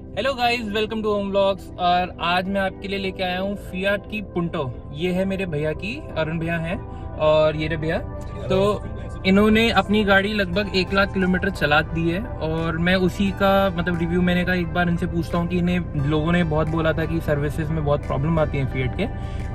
Hello guys, welcome to home vlogs. और आज मैं आपके लिए लेके आया हूँ फियाट की पुंटो। ये है मेरे भैया की, अरुण भैया हैं और ये रहे भैया। तो इन्होंने अपनी गाड़ी लगभग 1 लाख किलोमीटर चला दी है और मैं उसी का मतलब रिव्यू मैंने कहा एक बार इनसे पूछता हूँ कि इन्हें लोगों ने बहुत बोला था कि सर्विसेज में बहुत प्रॉब्लम आती है फिएट के।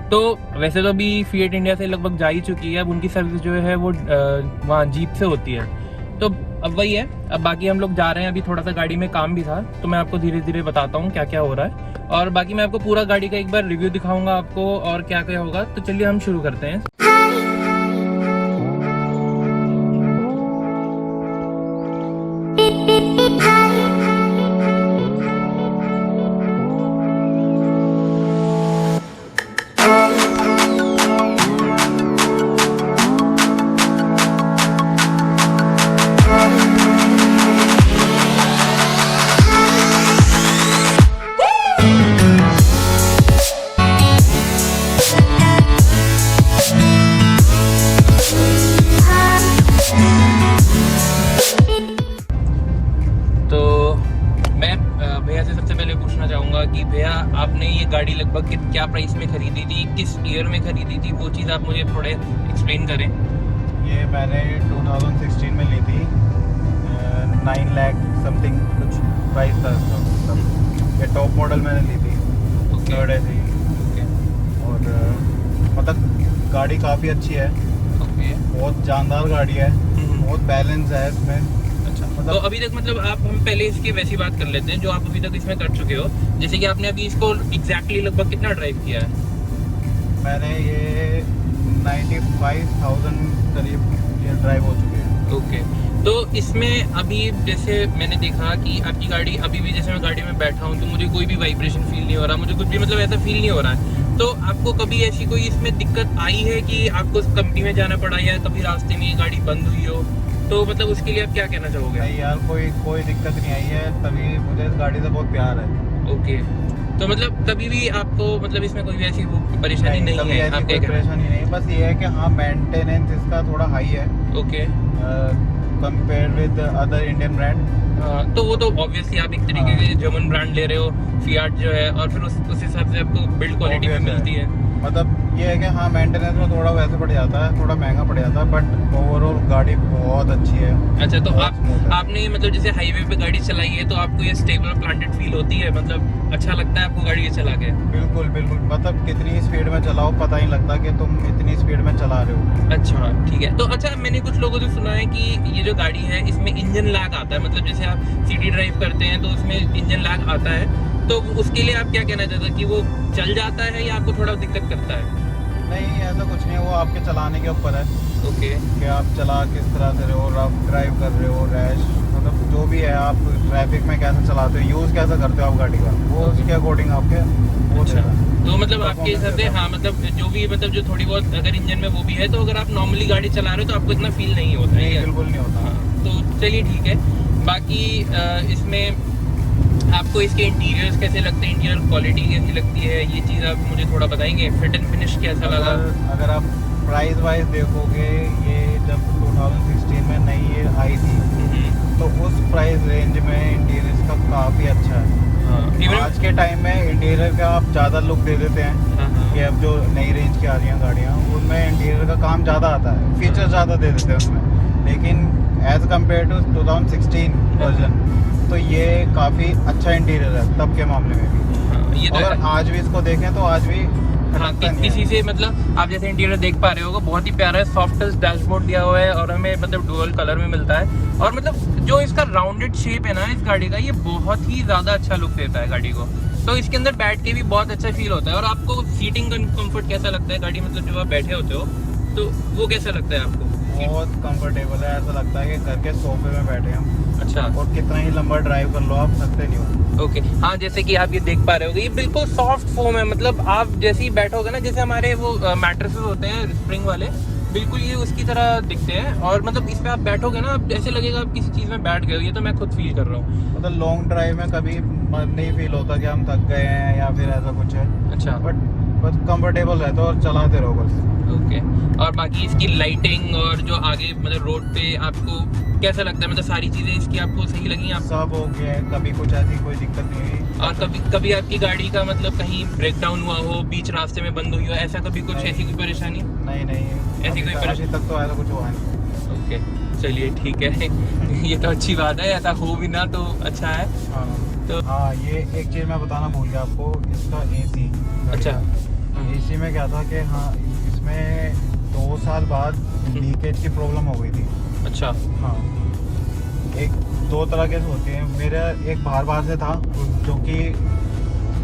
तो वैसे तो अभी फिएट इंडिया से लगभग जा ही चुकी है, अब उनकी सर्विस जो है वो वहाँ जीप से होती है। तो अब वही है। अब बाकी हम लोग जा रहे हैं, अभी थोड़ा सा गाड़ी में काम भी था तो मैं आपको धीरे धीरे बताता हूँ क्या क्या हो रहा है और बाकी मैं आपको पूरा गाड़ी का एक बार रिव्यू दिखाऊंगा आपको और क्या क्या होगा। तो चलिए हम शुरू करते हैं। भैया से सबसे पहले पूछना चाहूँगा कि भैया आपने ये गाड़ी लगभग क्या प्राइस में खरीदी थी, किस ईयर में खरीदी थी, वो चीज़ आप मुझे थोड़े एक्सप्लेन करें। ये मैंने 2016 में ली थी। 9 लाख समथिंग कुछ प्राइस था इसका। मतलब ये टॉप मॉडल मैंने ली थी, थर्ड ऐसी। और मतलब गाड़ी काफ़ी अच्छी है, बहुत जानदार गाड़ी है, बहुत बैलेंस है इसमें। तो अभी तक मतलब हम पहले इसकी वैसी बात कर लेते हैं जो आप अभी तक इसमें कर चुके हो। जैसे कि आपने अभी इसको एग्जैक्टली लगभग कितना ड्राइव किया है? मैंने ये 95,000 करीब ये ड्राइव हो चुके हैं। ओके। तो इसमें अभी जैसे मैंने देखा कि आपकी गाड़ी अभी भी, जैसे मैं गाड़ी में बैठा हूँ तो मुझे कोई भी वाइब्रेशन फील नहीं हो रहा, मुझे कुछ भी मतलब ऐसा फील नहीं हो रहा है। तो आपको कभी ऐसी कोई इसमें दिक्कत आई है कि आपको कंपनी में जाना पड़ा या कभी रास्ते में ये गाड़ी बंद हुई हो? तो मतलब उसके लिए आप क्या कहना चाहोगे? नहीं यार, कोई दिक्कत नहीं आई है, तभी मुझे इस गाड़ी से बहुत प्यार है। ओके। तो मतलब कभी भी आपको मतलब इसमें कोई भी ऐसी परेशानी नहीं है? कोई परेशानी नहीं, बस ये है कि हाँ मेंटेनेंस इसका थोड़ा हाई है। Okay. Compare with other Indian brand. तो वो तो ऑब्वियसली आप एक तरीके के जर्मन ब्रांड ले रहे हो, फियाट जो है, और फिर उस हिसाब से आपको बिल्ड क्वालिटी भी मिलती है। मतलब ये है कि हाँ मेंटेनेंस में थोड़ा वैसे पड़ जाता है, थोड़ा महंगा पड़ जाता है, बट ओवरऑल गाड़ी बहुत अच्छी है। अच्छा, तो आपने मतलब जैसे हाईवे पे गाड़ी चलाई है तो आपको ये स्टेबल प्लांटेड फील होती है? मतलब अच्छा लगता है आपको गाड़ी ये चला के? बिल्कुल बिल्कुल, मतलब कितनी स्पीड में चलाओ पता ही लगता कि तुम इतनी स्पीड में चला रहे हो। अच्छा, ठीक है। तो अच्छा, मैंने कुछ लोगों से सुना है कि ये जो गाड़ी है इसमें इंजन लैग आता है, मतलब जैसे आप सिटी ड्राइव करते हैं तो उसमें इंजन लैग आता है, तो उसके लिए आप क्या कहना चाहते हैं कि वो चल जाता है या आपको थोड़ा दिक्कत करता है? नहीं, ऐसा कुछ नहीं है, वो आपके चलाने के ऊपर है। ओके। कि आप चला किस तरह से रहे हो, आप ड्राइव कर रहे हो, रैश मतलब जो भी है, आप ट्रैफिक में कैसे चलाते हो, यूज़ कैसे करते हो आप गाड़ी का, वो उसके अकॉर्डिंग आपके वो देगा। तो मतलब आपके हिसाब से हाँ, मतलब जो भी मतलब जो थोड़ी बहुत अगर इंजन में वो भी है, तो अगर आप नॉर्मली गाड़ी चला रहे हो तो आपको इतना फील नहीं होता है? बिल्कुल नहीं होता। हाँ, तो चलिए ठीक है। बाकी इसमें आपको इसके इंटीरियर्स कैसे लगते हैं, इंटीरियर क्वालिटी कैसी लगती है, ये चीज़ आप मुझे थोड़ा बताएंगे? फिट एंड फिनिश कैसा लगा? अगर आप प्राइस वाइज देखोगे, ये जब 2016 में नई ये आई थी तो उस प्राइस रेंज में इंटीरियर का काफ़ी अच्छा है। आज के टाइम में इंटीरियर का आप ज़्यादा लुक दे देते हैं कि अब जो नई रेंज की आ रही हैं गाड़ियाँ, उनमें इंटीरियर का काम ज़्यादा आता है, फीचर ज़्यादा दे देते हैं उसमें। लेकिन एज़ कम्पेयर टू 2016 वर्जन तो ये काफ़ी अच्छा इंटीरियर है तब के मामले में भी। ये तो अगर आज भी इसको देखें तो आज भी किसी से मतलब आप जैसे इंटीरियर देख पा रहे हो, बहुत ही प्यारा है, सॉफ्ट डैशबोर्ड दिया हुआ है और हमें मतलब डुअल कलर में मिलता है। और मतलब जो इसका राउंडेड शेप है ना इस गाड़ी का, ये बहुत ही ज़्यादा अच्छा लुक देता है गाड़ी को। तो इसके अंदर बैठ के भी बहुत अच्छा फील होता है। और आपको सीटिंग कंफर्ट कैसा लगता है गाड़ी, मतलब जो आप बैठे होते हो तो वो कैसा लगता है आपको? बहुत कंफर्टेबल है, ऐसा लगता है कि घर के सोफे में बैठे हम। अच्छा। और कितना ही लंबा ड्राइव कर लो आप थकते नहीं हो। ओके। हाँ, जैसे कि आप ये देख पा रहे होगे, ये बिल्कुल सॉफ्ट फोम है, मतलब आप जैसे ही बैठोगे ना, जैसे हमारे वो मैट्रेसेस होते हैं स्प्रिंग वाले, बिल्कुल ये उसकी तरह दिखते हैं। और मतलब इस पे आप बैठोगे ना, ऐसे लगेगा आप किसी चीज़ में बैठ गए हो। ये तो मैं खुद फील कर रहा हूँ। मतलब लॉन्ग ड्राइव में कभी नहीं फील होता कि हम थक गए हैं या फिर ऐसा कुछ है। अच्छा। बट बस कंफर्टेबल रहता है और चलाते रहो बस। ओके। और बाकी इसकी लाइटिंग और जो आगे मतलब रोड पे आपको कैसा लगता है, मतलब सारी चीज़ें इसकी आपको सही लगी? आप सब हो गया, कभी कुछ ऐसी कोई दिक्कत नहीं हुई। अच्छा। और कभी कभी आपकी गाड़ी का मतलब कहीं ब्रेक डाउन हुआ हो, बीच रास्ते में बंद हुई हो, ऐसा कभी कुछ नहीं। ऐसी कोई परेशानी? नहीं ऐसी कोई अभी तक तो ऐसा कुछ हुआ नहीं। ओके, चलिए ठीक है। ये तो अच्छी बात है, ऐसा हो भी ना तो अच्छा है। हाँ तो हाँ, ये एक चीज़ मैं बताना भूल गया आपको, इसका एसी। अच्छा। एसी में क्या था कि हाँ, इसमें 2 साल बाद लीकेज की प्रॉब्लम हो गई थी। अच्छा। हाँ, एक 2 तरह के होते हैं। मेरा एक बाहर से था, जो कि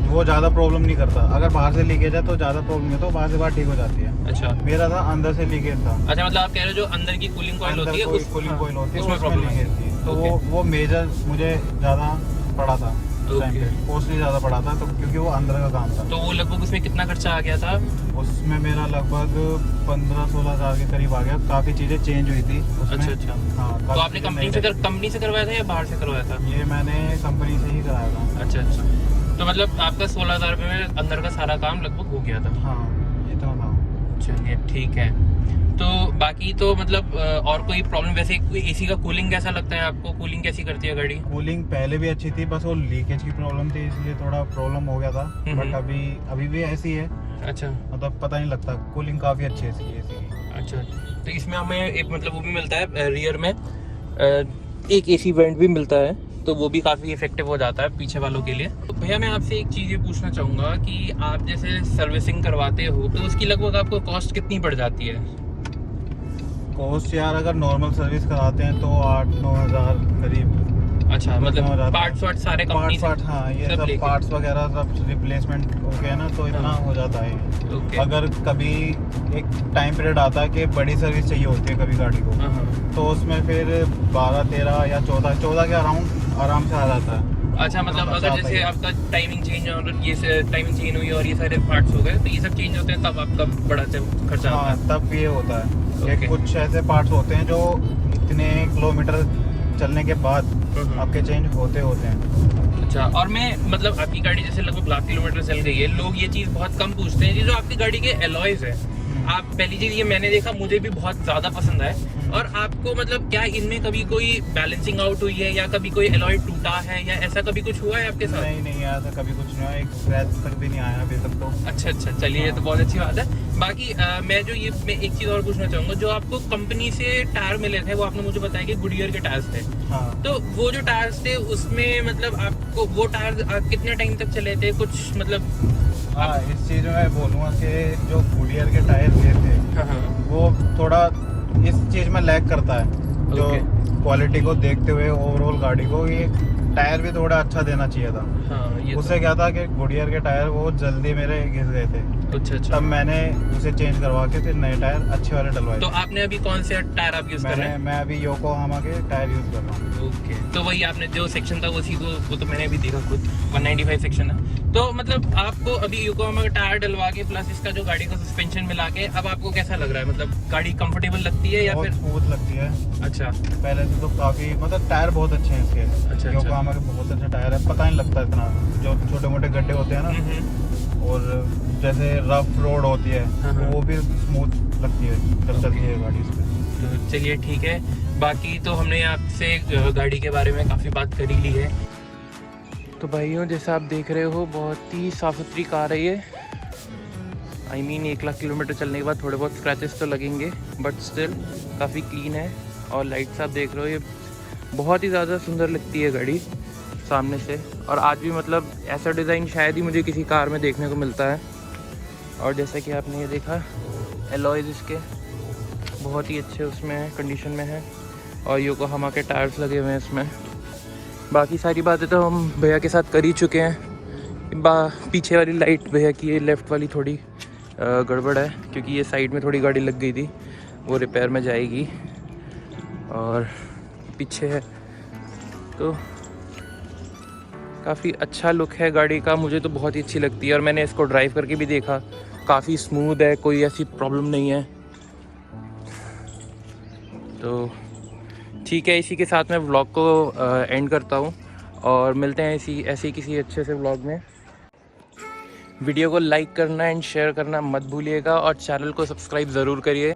वो ज़्यादा प्रॉब्लम नहीं करता। अगर बाहर से लीकेज है तो ज़्यादा प्रॉब्लम नहीं, तो बाहर से बाहर ठीक हो जाती है। अच्छा। मेरा था अंदर से लीकेज था। अच्छा, मतलब आप कह रहे हो जो अंदर की कूलिंग कॉइल होती है, कूलिंग कॉइल होती है, उसमें उसमें प्रॉब्लम लीकेज थी। तो ओके। वो मेजर मुझे ज़्यादा पड़ा था, ओके। कॉस्टली ज़्यादा पड़ा था, तो क्योंकि वो अंदर का काम था। तो वो लगभग उसमें कितना खर्चा आ गया था? उसमें मेरा लगभग 15-16 हज़ार के करीब आ गया। काफ़ी चीज़ें चेंज हुई थी उसमें। अच्छा अच्छा। हाँ, तो काफ़ी आपने चीज़ें कंपनी से करवाया था या बाहर से करवाया था? ये मैंने कंपनी से ही कराया था। अच्छा अच्छा। तो मतलब आपका 16,000 रुपये में अंदर का सारा काम लगभग हो गया था? हाँ, इतना था। चलिए ठीक है। तो बाकी तो मतलब और कोई प्रॉब्लम? वैसे कोई एसी का कूलिंग कैसा लगता है आपको? कूलिंग कैसी करती है गाड़ी? कूलिंग पहले भी अच्छी थी, बस वो लीकेज की प्रॉब्लम थी, इसलिए थोड़ा प्रॉब्लम हो गया था। बट अभी भी ऐसी है। अच्छा। मतलब पता नहीं लगता, कूलिंग काफ़ी अच्छी है इसकी एसी की। अच्छा, तो इसमें हमें एक मतलब वो भी मिलता है रियर में एक एसी वेंट भी मिलता है, तो वो भी काफ़ी इफेक्टिव हो जाता है पीछे वालों के लिए। तो भैया मैं आपसे एक चीज़ ये पूछना चाहूँगा कि आप जैसे सर्विसिंग करवाते हो तो उसकी लगभग आपको कॉस्ट कितनी पड़ जाती है? कॉस्ट यार, अगर नॉर्मल सर्विस कराते हैं तो 8-9 हज़ार करीब। अच्छा, मतलब पार्ट्स वार्ट सारे कंपनी से? हाँ, ये सब लेके? पार्ट्स वगैरह सब रिप्लेसमेंट हो गया ना, तो इतना हो जाता है। ओके। अगर कभी एक टाइम पीरियड आता है कि बड़ी सर्विस चाहिए होती है कभी गाड़ी को, हाँ। तो उसमें फिर 12-13 या 14 के अराउंड आराम से आ जाता है। अच्छा, मतलब अगर जैसे आपका टाइमिंग चेंज और ये टाइमिंग चेंज हुई और ये सारे पार्ट्स हो गए तो ये सब चेंज होते हैं, तब आपका बड़ा खर्चा आता हाँ, है? तब ये होता है कि ओके। कुछ ऐसे पार्ट्स होते हैं जो इतने किलोमीटर चलने के बाद आपके चेंज होते हैं। अच्छा, और मैं मतलब आपकी गाड़ी जैसे लगभग लाख किलोमीटर चल गई है, लोग ये चीज़ बहुत कम पूछते हैं, ये जो आपकी गाड़ी के एलॉयज है, आप पहली चीज़ ये मैंने देखा, मुझे भी बहुत ज़्यादा पसंद है। और आपको मतलब क्या इनमें कभी कोई बैलेंसिंग आउट हुई है या कभी कोई एलॉय टूटा है या ऐसा कभी कुछ हुआ है आपके साथ? नहीं आया था, कभी कुछ नहीं हुआ, एक स्क्रैच तक भी नहीं आया अभी तक तो। अच्छा अच्छा, चलिए ये तो बहुत अच्छी बात है। बाकी मैं एक चीज़ और पूछना चाहूँगा, जो आपको कंपनी से टायर मिले थे वो आपने मुझे बताया कि गुडियर के टायर्स थे। हाँ। तो वो जो टायर्स थे उसमें मतलब आपको वो टायर कितने टाइम तक चले थे कुछ मतलब? हाँ, इस चीज़ में मैं बोलूँगा कि जो गुडियर के टायर लिए थे, हाँ, वो थोड़ा इस चीज़ में लैग करता है, जो क्वालिटी को देखते हुए ओवरऑल गाड़ी को ये टायर भी थोड़ा अच्छा देना चाहिए था। हाँ, ये उससे क्या था कि गुडियर के टायर वो जल्दी मेरे घिस गए थे। अच्छा अच्छा। तब मैंने उसे चेंज करवा के फिर नए टायर अच्छे वाले डलवाए। तो आपने अभी कौन से टायर आप यूज कर रहे हैं? मैं अभी योकोहामा के टायर यूज कर रहा हूँ। ओके, तो वही आपने जो सेक्शन था उसी को, वो तो मैंने भी देखा खुद, 195 सेक्शन है। तो मतलब आपको अभी योकोहामा का टायर डलवा के प्लस इसका जो गाड़ी का सस्पेंशन मिला के अब आपको कैसा लग रहा है? मतलब गाड़ी कंफर्टेबल लगती है या बहुत फिर? स्मूथ लगती है। अच्छा। पहले से तो काफी, मतलब टायर बहुत अच्छे हैं इसके। अच्छा। योकोहामा के बहुत अच्छे टायर है, पता नहीं लगता इतना। जो छोटे मोटे गड्ढे होते हैं ना, और जैसे रफ रोड होती है, हाँ। वो भी स्मूथ लगती है जब चलती है गाड़ी इस पे। तो चलिए ठीक है। बाकी तो हमने आपसे गाड़ी के बारे में काफ़ी बात कर ही ली है। तो भाइयों, जैसा आप देख रहे हो बहुत ही साफ़ सुथरी कार है ये। I mean 1 लाख किलोमीटर चलने के बाद थोड़े बहुत स्क्रैचेस तो लगेंगे, बट स्टिल काफ़ी क्लीन है। और लाइट्स आप देख रहे हो, ये बहुत ही ज़्यादा सुंदर लगती है गाड़ी सामने से। और आज भी मतलब ऐसा डिज़ाइन शायद ही मुझे किसी कार में देखने को मिलता है। और जैसा कि आपने ये देखा, एलॉयज इसके बहुत ही अच्छे उसमें कंडीशन में है और योकोहामा के टायर्स लगे हुए हैं इसमें। बाकी सारी बातें तो हम भैया के साथ कर ही चुके हैं। पीछे वाली लाइट भैया की, ये लेफ़्ट वाली थोड़ी गड़बड़ है क्योंकि ये साइड में थोड़ी गाड़ी लग गई थी, वो रिपेयर में जाएगी। और पीछे है तो काफ़ी अच्छा लुक है गाड़ी का, मुझे तो बहुत ही अच्छी लगती है। और मैंने इसको ड्राइव करके भी देखा, काफ़ी स्मूथ है, कोई ऐसी प्रॉब्लम नहीं है। तो ठीक है, इसी के साथ मैं व्लॉग को एंड करता हूँ और मिलते हैं ऐसी किसी अच्छे से व्लॉग में। वीडियो को लाइक करना एंड शेयर करना मत भूलिएगा और चैनल को सब्सक्राइब ज़रूर करिए।